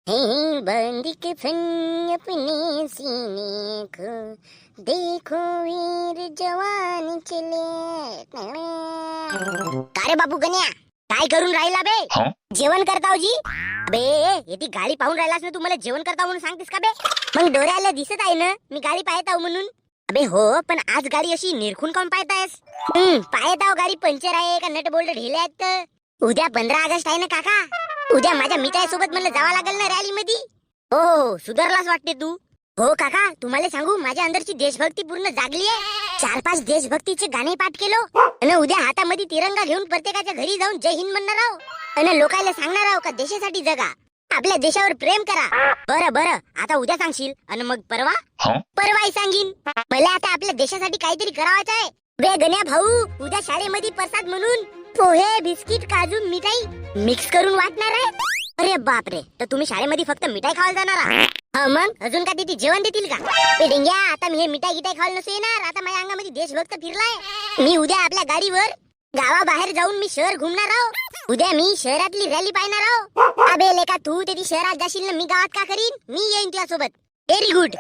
बंद के फन अपने सीने को देखो वीर जवान चले. का रे बाबू गण्या, काय करून राहिला बे? जेवण करताव जी? अबे येती गाडी पाहून राहिलास ना तू, मला जेवण करताव म्हणून सांगतेस का बे? मग डोळ्याला दिसत आहे ना मी गाडी पाहताव म्हणून. अबे हो, पण आज गाडी अशी निरखून काऊन पाहतायस? पाहताव गाडी पंक्चर आहे का नट बोल्ट ढिले आहेत तर. उद्या 15 ऑगस्ट आहे ना काका. उद्या माझ्या मित्रासोबत मला जावं लागेल ना रॅली मध्ये. हो सुधारलाच वाटते तू. हो काका, तुम्हाला सांगू माझ्या अंदरची देशभक्ती पूर्ण जागली आहे. 4-5 देशभक्तीचे गाणे पाठ केलो आणि उद्या हातामध्ये तिरंगा घेऊन प्रत्येकाच्या घरी जाऊन जय हिंद म्हणणार आहो आणि लोकांना सांगणार आहो का देशासाठी जगा, आपल्या देशावर प्रेम करा. बरं आता उद्या सांगशील आणि मग परवाही सांगीन. मला आता आपल्या देशासाठी काहीतरी करावाच आहे. बे गण्या भाऊ, उद्या शाळेमध्ये प्रसाद म्हणून पोहे, बिस्किट, काजू, मिठाई मिक्स करून वाटणार आहे. अरे बापरे, तर तुम्ही शाळेमध्ये फक्त मिठाई खायला जाणार आहात? मग अजून का तिथे जेवण देतील का? डेंग्या, आता मी हे मिठाई खायला नसू येणार. आता माझ्या अंगामध्ये देशभक्त फिरलाय. मी उद्या आपल्या गाडीवर गावाबाहेर जाऊन मी शहर घुमणार आहो. उद्या मी शहरातली रॅली पाहणार आहो. अबे लेका, तू ते शहरात जाशील ना, मी गावात का करीन? मी येईन तुझ्यासोबत. व्हेरी गुड,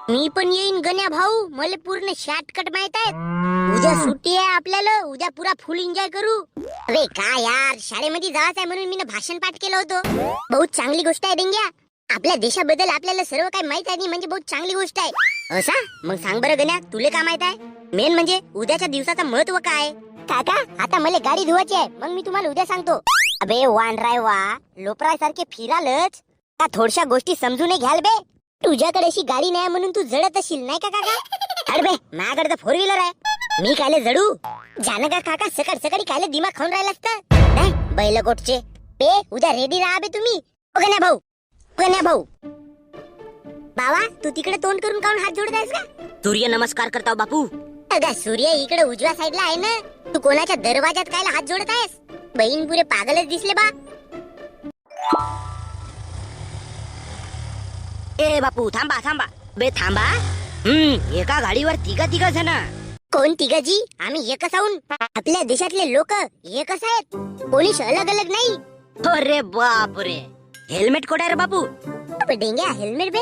मी पण येईन गण्या भाऊ. मला पूर्ण शॉर्टकट माहित आहे. उद्या सुट्टी आहे आपल्याला, उद्या पुरा फुल एन्जॉय करू. अरे काय यार, शाळेमध्ये जायचं आहे म्हणून मी भाषण पाठ केलं होतं. बहुत चांगली गोष्ट आहे डेंग्या. आपल्या देशाबद्दल आपल्याला सर्व काही माहित आहे म्हणजे बहुत चांगली गोष्ट आहे. असा मग सांग बरं गण्या, तुले काय माहित आहे? मेन म्हणजे उद्याच्या दिवसाचं महत्व काय? काका, आता मला गाडी धुवायची आहे, मग मी तुम्हाला उद्या सांगतो. अबे वानराय वा, लोपराय सारखे फिरालच का? थोडशा गोष्टी समजून घ्याल बे. तुझ्याकडे अशी गाडी नाही म्हणून तू जडत असशील नाही का काका? अरे बे, माझ्याकडे तर 4 व्हीलर आहे. मी कायले जडू? जाण का काका, सकाळी कायले दिमाग खाऊन राहिला असतं नाही बैलकोटचे. बे उद्या रेडी राहा बे तुम्ही. गण्या भाऊ बाबा, तू तिकडे तोंड करून काऊन हात जोडत आहेस का? सूर्य नमस्कार करताव बापू. अगं सूर्य इकडे उजव्या साईडला आहे ना. तू कोणाच्या दरवाजात कायला हात जोडत आहेस? बहीण पुरे पागलच दिसले बा. ए बापू, थांबा बे थांबा. एका गाडीवर तिघ जण. कोण तिघजी? आम्ही एकच आहोत. आपल्या देशातले लोक एकच आहेत, कोणीच अलग अलग नाही. अरे बापरे, हेल्मेट कोण आहे रे बापू? डेंग्या, हेल्मेट बे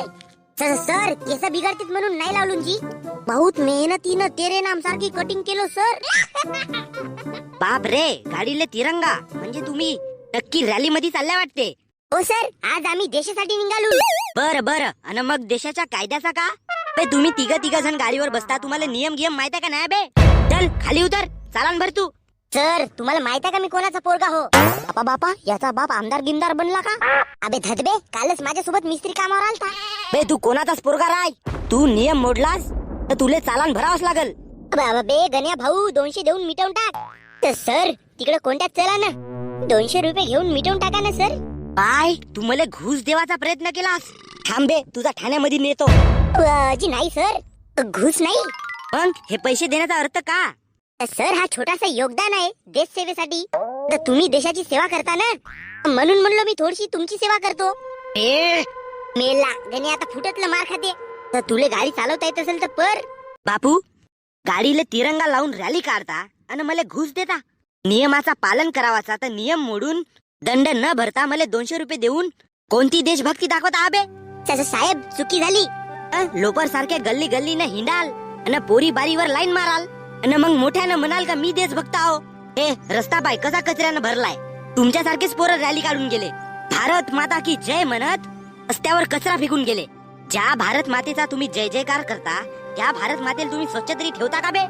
सर केस बिघडतात म्हणून नाही लावलून जी. बहुत मेहनतीनं तेरे नाम सारखी कटिंग केलो सर. बाप रे, गाडीले तिरंगा म्हणजे तुम्ही नक्की रॅली मध्ये चालल्या वाटते. हो सर, आज आम्ही देशासाठी निघालो. बरं आणि मग देशाच्या कायद्याचा का? बे तुम्ही तिघ जण गाडीवर बसता, तुम्हाला नियम माहित आहे का नाही बे? चल खाली उतर, चालान भर तू. सर तुम्हाला माहित आहे का मी कोणाचा पोरगा हो? बापा याचा बाप आमदार गिमदार बनला का? अबे धदबे, कालच माझ्यासोबत मिस्त्री कामावर आलता. बे तू कोणाचाच पोरगा राय? तू नियम मोडलास तर तुले चालान भरावंच लागल. बे गण्या भाऊ, 200 देऊन मिटवून टाक. तर सर तिकडे कोणत्याच चला ना, 200 रुपये घेऊन मिटवून टाका ना सर. बाय, तू मला घुस देवाचा प्रयत्न केलास. थांबे, तुझा ठाण्यामध्ये नेतो. जी नाही सर, घुस नाही. पण हे पैसे देण्याचा अर्थ का? सर हा छोटासा योगदान आहे देश सेवेसाठी. तर तुम्ही देशाची सेवा करता ना, म्हणून म्हणलो मी थोडीशी तुमची सेवा करतो. मेला गणे, आता फुटतलं मार खाते. तर तुले गाडी चालवता येत असेल तर पर. बापू, गाडीला तिरंगा लावून रॅली काढता आणि मला घुस देता. नियमाचा पालन करावाचा तर नियम मोडून दंड न भरता मला 200 रुपये देऊन कोणती देशभक्ती दाखवता आबे? साहेब चुकी झाली. लोपर सारखे गल्ली न हिंडाल आणि पोरी बारीवर लाईन माराल आणि मग मोठ्यानं म्हणाल का मी देशभक्त आहो. हे रस्ता पाय कसा कचऱ्यानं भरलाय. तुमच्यासारखेच पोरं रॅली काढून गेले, भारत माता की जय म्हणत रस्त्यावर कचरा फेकून गेले. ज्या भारत मातेचा तुम्ही जय जयकार करता, त्या भारत मातेला तुम्ही स्वच्छ तरी ठेवता का बे?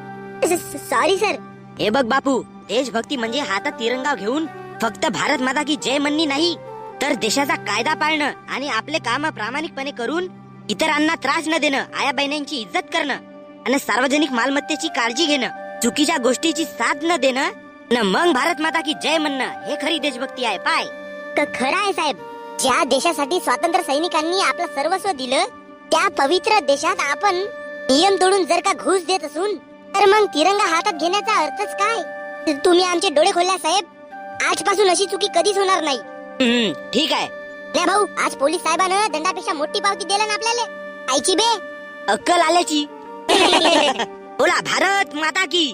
Sorry sir. हे बघ बापू, देशभक्ती म्हणजे हातात तिरंगा घेऊन फक्त भारत माता की जय म्हणणी नाही, तर देशाचा कायदा पाळणं आणि आपले काम प्रामाणिकपणे करून इतरांना त्रास न देणं, आया बहिणींची इज्जत करणं आणि सार्वजनिक मालमत्तेची काळजी घेणं, चुकीच्या गोष्टीची साथ न देणं न मग भारत माता की जय म्हणणं, हे खरी देशभक्ती आहे. पाय खरं आहे साहेब. ज्या देशासाठी स्वातंत्र्य सैनिकांनी आपलं सर्वस्व दिलं, त्या पवित्र देशात आपण नियम तोडून जर का घुस देत असून, तर मग तिरंगा हातात घेण्याचा अर्थच काय? तुम्ही आमचे डोळे खोलल्या साहेब. आजपासून अशी चुकी कधीच होणार नाही. ठीक आहे. नाही भाऊ, आज पोलीस साहेबांना दंडापेक्षा मोठी पावती दिला ना आपल्याला. आईची बे अक्कल आल्याची. बोला भारत माता की.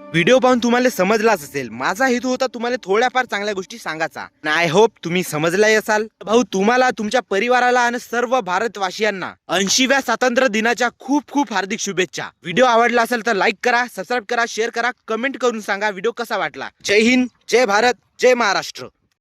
व्हिडिओ पाहून तुम्हाला समजलाच असेल. माझा हेतू होता तुम्हाला थोड्याफार चांगल्या गोष्टी सांगायचा. आय होप तुम्ही समजलाही असाल. भाऊ, तुम्हाला, तुमच्या परिवाराला आणि सर्व भारतवासियांना 80व्या स्वातंत्र्य दिनाच्या खूप खूप हार्दिक शुभेच्छा. व्हिडिओ आवडला असेल तर लाईक करा, सबस्क्राईब करा, शेअर करा, कमेंट करून सांगा व्हिडिओ कसा वाटला. जय हिंद, जय भारत, जय महाराष्ट्र.